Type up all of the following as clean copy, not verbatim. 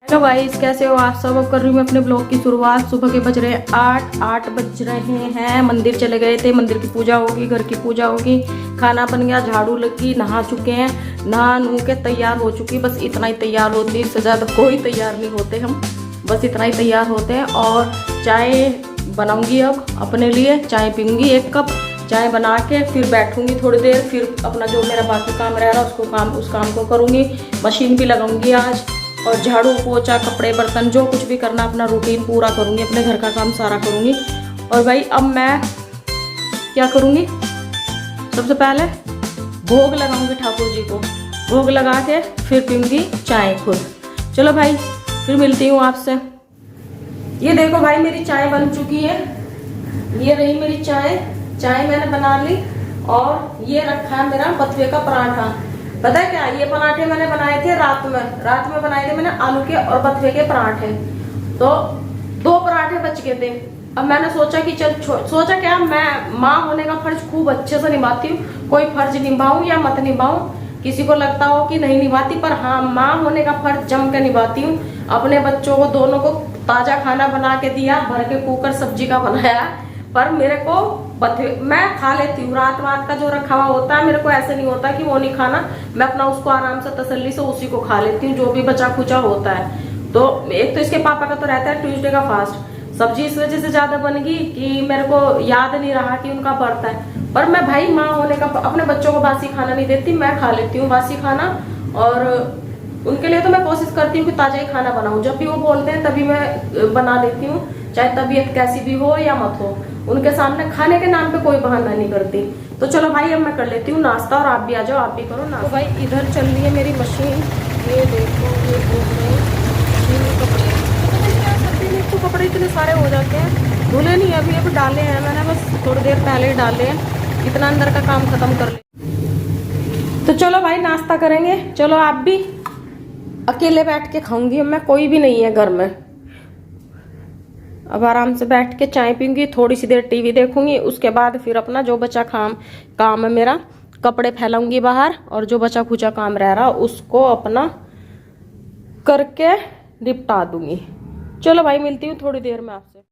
Hello guys, कैसे हो आप सब। अब कर रही हूँ मैं अपने ब्लॉग की शुरुआत। सुबह के बज रहे हैं 8 बज रहे हैं। मंदिर चले गए थे, मंदिर की पूजा होगी, घर की पूजा होगी, खाना बन गया, झाड़ू लगी, नहा चुके हैं, नहा नू के तैयार हो चुकी। बस इतना ही तैयार होती, इससे ज़्यादा कोई तैयार नहीं होते हम, बस इतना ही तैयार होते हैं। और चाय बनाऊँगी, अब अपने लिए चाय पीऊँगी, 1 कप चाय बना के फिर बैठूंगी थोड़ी देर, फिर अपना जो मेरा बाकी काम रह रहा है उस काम को करूँगी। मशीन भी लगाऊंगी आज, और झाड़ू पोछा कपड़े बर्तन जो कुछ भी करना अपना रूटीन पूरा करूँगी, अपने घर का काम सारा करूँगी। और भाई अब मैं क्या करूँगी, सबसे पहले भोग लगाऊंगी ठाकुर जी को, भोग लगा के फिर पीऊँगी चाय खुद। चलो भाई फिर मिलती हूँ आपसे। ये देखो भाई मेरी चाय बन चुकी है, ये रही मेरी चाय मैंने बना ली। और ये रखा है मेरा बथुए का पराठा। पता है क्या, ये पराठे मैंने बनाए थे रात में बनाए थे मैंने आलू के और बथुए के पराठे। तो 2 पराठे बच गए थे। अब मैंने सोचा कि सोचा क्या, मैं माँ होने का फर्ज खूब अच्छे से निभाती हूँ, कोई फर्ज निभाऊं या मत निभाऊं, किसी को लगता हो कि नहीं निभाती, पर हाँ माँ होने का फर्ज जम के निभाती हूँ। अपने बच्चों को दोनों को ताजा खाना बना के दिया, भर के कुकर सब्जी का बनाया। पर मेरे को मैं खा लेती हूँ, रात का जो रखा हुआ होता है, मेरे को ऐसे नहीं होता कि वो नहीं खाना, मैं अपना उसको आराम से तसल्ली से उसी को खा लेती हूँ जो भी बचा खुचा होता है। तो एक तो इसके पापा का तो रहता है ट्यूसडे का फास्ट। सब्जी इस वजह से ज्यादा बन गई कि मेरे को याद नहीं रहा कि उनका व्रत है। पर मैं भाई माँ होने का अपने बच्चों को बासी खाना नहीं देती, मैं खा लेती हूँ बासी खाना। और उनके लिए तो मैं कोशिश करती हूँ कि ताजा ही खाना बनाऊं, जब भी वो बोलते हैं तभी मैं बना लेती हूँ, चाहे तबीयत कैसी भी हो या मत हो। उनके सामने खाने के नाम पे कोई बहाना नहीं करती। तो चलो भाई अब मैं कर लेती हूँ नाश्ता, और आप भी आ जाओ, आप भी करो ना। तो भाई इधर चल रही है मेरी मशीन, ये देखो ये कपड़े, सर्दी में तो कपड़े इतने सारे हो जाते हैं, धुले नहीं अभी डाले हैं मैंने, बस थोड़ी देर पहले ही डाले हैं, इतना अंदर का काम खत्म कर ले। तो चलो भाई नाश्ता करेंगे, चलो आप भी। अकेले बैठ के खाऊंगी मैं, कोई भी नहीं है घर में। अब आराम से बैठ के चाय पीऊंगी, थोड़ी सी देर टीवी देखूंगी, उसके बाद फिर अपना जो बचा काम है मेरा, कपड़े फैलाऊंगी बाहर, और जो बचा खुचा काम रह रहा उसको अपना करके निपटा दूंगी। चलो भाई मिलती हूँ थोड़ी देर में आपसे।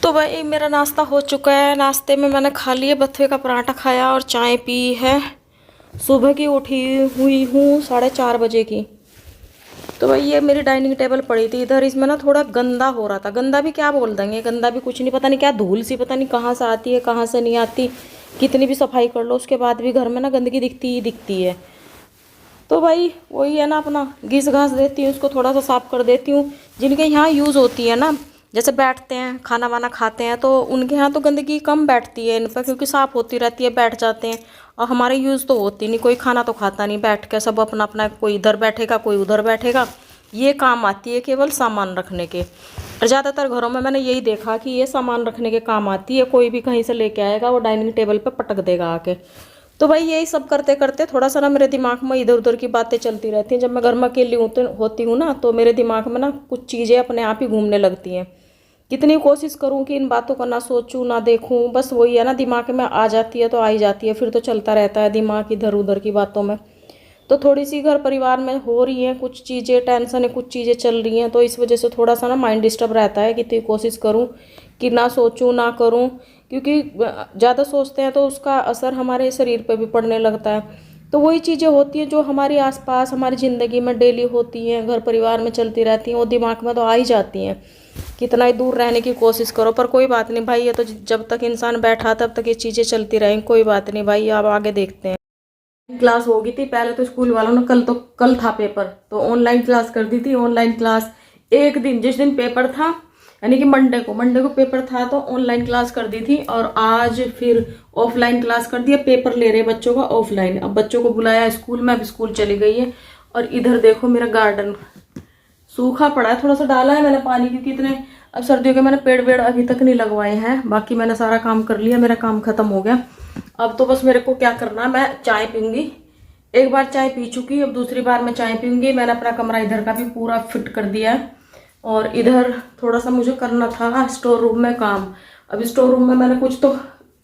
तो भाई मेरा नाश्ता हो चुका है, नाश्ते में मैंने खा लिया, बथुए का पराठा खाया और चाय पी है। सुबह की उठी हुई हूँ 4:30 बजे की। तो भाई ये मेरी डाइनिंग टेबल पड़ी थी इधर, इसमें ना थोड़ा गंदा हो रहा था, गंदा भी क्या बोल देंगे, गंदा भी कुछ नहीं, पता नहीं क्या धूल सी, पता नहीं कहाँ से आती है कहाँ से नहीं आती, कितनी भी सफाई कर लो उसके बाद भी घर में ना गंदगी दिखती ही दिखती है। तो भाई वही है ना, अपना घिस घास देती हूँ उसको, थोड़ा सा साफ कर देती हूँ। जिनके यहाँ यूज़ होती है ना, जैसे बैठते हैं खाना वाना खाते हैं, तो उनके यहाँ तो गंदगी कम बैठती है इन पर, क्योंकि साफ़ होती रहती है, बैठ जाते हैं। और हमारे यूज़ तो होती नहीं, कोई खाना तो खाता नहीं बैठ के, सब अपना अपना, कोई इधर बैठेगा कोई उधर बैठेगा। ये काम आती है केवल सामान रखने के, और ज़्यादातर घरों में मैंने यही देखा कि ये सामान रखने के काम आती है, कोई भी कहीं से लेके आएगा वो डाइनिंग टेबल पे पटक देगा आके। तो भाई यही सब करते करते थोड़ा सा ना मेरे दिमाग में इधर उधर की बातें चलती रहती हैं। जब मैं घर में अकेली होती हूँ ना, तो मेरे दिमाग में ना कुछ चीज़ें अपने आप ही घूमने लगती हैं। कितनी कोशिश करूँ कि इन बातों को ना सोचूं ना देखूं, बस वही है ना, दिमाग में आ जाती है तो आ ही जाती है, फिर तो चलता रहता है दिमाग इधर उधर की बातों में। तो थोड़ी सी घर परिवार में हो रही हैं कुछ चीज़ें, टेंशन है, कुछ चीज़ें चल रही हैं, तो इस वजह से थोड़ा सा ना माइंड डिस्टर्ब रहता है। कितनी कोशिश करूं कि ना सोचूं ना करूं, क्योंकि ज़्यादा सोचते हैं तो उसका असर हमारे शरीर पर भी पड़ने लगता है। तो वही चीज़ें होती हैं जो हमारे आसपास हमारी ज़िंदगी में डेली होती हैं, घर परिवार में चलती रहती हैं, वो दिमाग में तो आ ही जाती हैं, कितना ही दूर रहने की कोशिश करो। पर कोई बात नहीं भाई, ये तो जब तक इंसान बैठा तब तक ये चीज़ें चलती रहेंगी, कोई बात नहीं भाई, अब आगे देखते हैं। क्लास हो गई थी पहले तो स्कूल वालों ने, कल था पेपर, तो ऑनलाइन क्लास कर दी थी। ऑनलाइन क्लास एक दिन, जिस दिन पेपर था यानी कि मंडे को पेपर था, तो ऑनलाइन क्लास कर दी थी। और आज फिर ऑफलाइन क्लास कर दिया, पेपर ले रहे बच्चों का ऑफलाइन। अब बच्चों को बुलाया स्कूल में, अब स्कूल चली गई है। और इधर देखो मेरा गार्डन सूखा पड़ा है, थोड़ा सा डाला है मैंने पानी, क्योंकि इतने अब सर्दियों के मैंने पेड़ वेड़ अभी तक नहीं लगवाए हैं। बाकी मैंने सारा काम कर लिया, मेरा काम खत्म हो गया। अब तो बस मेरे को क्या करना, मैं चाय पीऊंगी, एक बार चाय पी चुकी, अब दूसरी बार मैं चाय पीऊंगी। मैंने अपना कमरा इधर का भी पूरा फिट कर दिया है, और इधर थोड़ा सा मुझे करना था स्टोर रूम में काम। अब स्टोर रूम में मैंने कुछ तो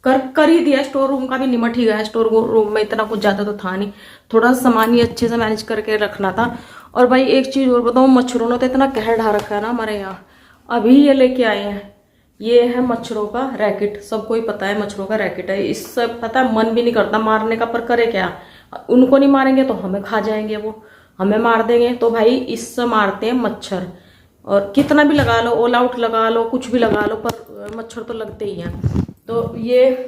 कर ही दिया, स्टोर रूम का भी निमट ही गया। स्टोर रूम में इतना कुछ ज्यादा तो था नहीं, थोड़ा सामान ही अच्छे से मैनेज करके रखना था। और भाई एक चीज़ और बताऊँ, मच्छरों ने तो इतना कहर ढा रखा है ना हमारे यहाँ। अभी ये लेके आए हैं, ये है मच्छरों का रैकेट। सबको ही पता है मच्छरों का रैकेट है। इससे पता है मन भी नहीं करता मारने का, पर करे क्या, उनको नहीं मारेंगे तो हमें खा जाएंगे, वो हमें मार देंगे। तो भाई इससे मारते हैं मच्छर। और कितना भी लगा लो, ऑल आउट लगा लो, कुछ भी लगा लो, पर मच्छर तो लगते ही हैं। तो ये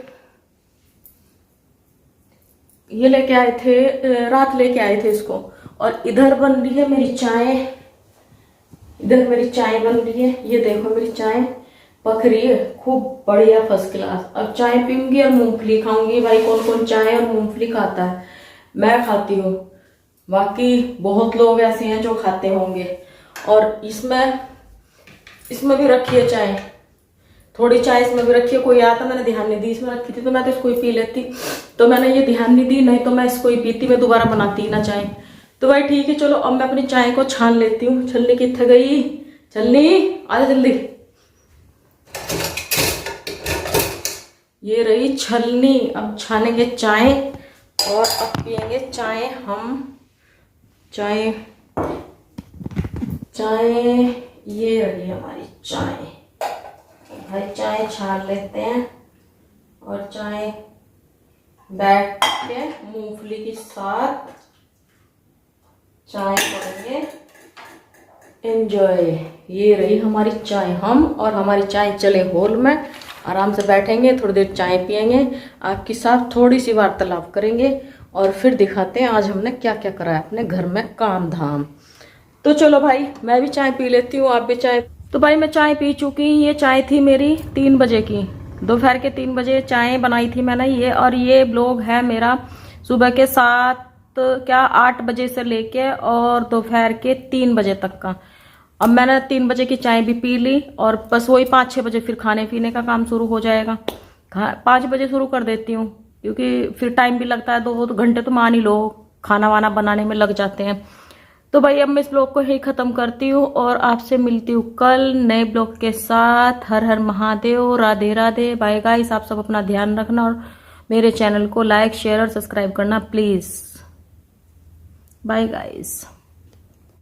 लेके आए थे, रात लेके आए थे इसको। और इधर बन रही है मेरी चाय, इधर मेरी चाय बन रही है। ये देखो मेरी चाय पक रही है, खूब बढ़िया फर्स्ट क्लास। अब चाय पीऊंगी और मूंगफली खाऊंगी। भाई कौन कौन चाय और मूंगफली खाता है? मैं खाती हूँ, बाकी बहुत लोग ऐसे हैं जो खाते होंगे। और इसमें भी रखी है चाय, थोड़ी चाय इसमें भी रखी है। कोई आया था, मैंने ध्यान नहीं दी, इसमें रखी थी तो मैं तो इसको ही पी लेती, तो मैंने ये ध्यान नहीं दी, नहीं तो मैं इसको ही पीती, मैं दोबारा बनाती ना चाय। तो भाई ठीक है, चलो अब मैं अपनी चाय को छान लेती हूँ। छलनी कितने गई? छलनी आ जा जल्दी। ये रही छलनी। अब छानेंगे चाय और अब पियेंगे चाय हम। चाय ये रही हमारी चाय। भाई चाय छान लेते हैं और चाय बैठ के मूंगफली के साथ चाय करेंगे एंजॉय। ये रही हमारी चाय। हम और हमारी चाय चले हॉल में, आराम से बैठेंगे, थोड़ी देर चाय पियेंगे, आपके साथ थोड़ी सी वार्तालाप करेंगे और फिर दिखाते हैं आज हमने क्या क्या करा है अपने घर में काम धाम। तो चलो भाई मैं भी चाय पी लेती हूँ, आप भी चाय। तो भाई मैं चाय पी चुकी। ये चाय थी मेरी 3 बजे की, दोपहर के 3 बजे चाय बनाई थी मैंने ये। और ये ब्लॉग है मेरा सुबह के 8 बजे से लेके और दोपहर के 3 बजे तक का। अब मैंने 3 बजे की चाय भी पी ली और बस वही 5-6 बजे फिर खाने पीने का काम शुरू हो जाएगा। 5 बजे शुरू कर देती हूँ, क्योंकि फिर टाइम भी लगता है, 2 घंटे तो मान ही लो खाना वाना बनाने में लग जाते हैं। तो भाई अब मैं इस ब्लॉग को ही खत्म करती हूँ और आपसे मिलती हूँ कल नए ब्लॉग के साथ। हर हर महादेव, राधे राधे, बाय गाइस। आप सब अपना ध्यान रखना और मेरे चैनल को लाइक शेयर और सब्सक्राइब करना प्लीज। Bye guys.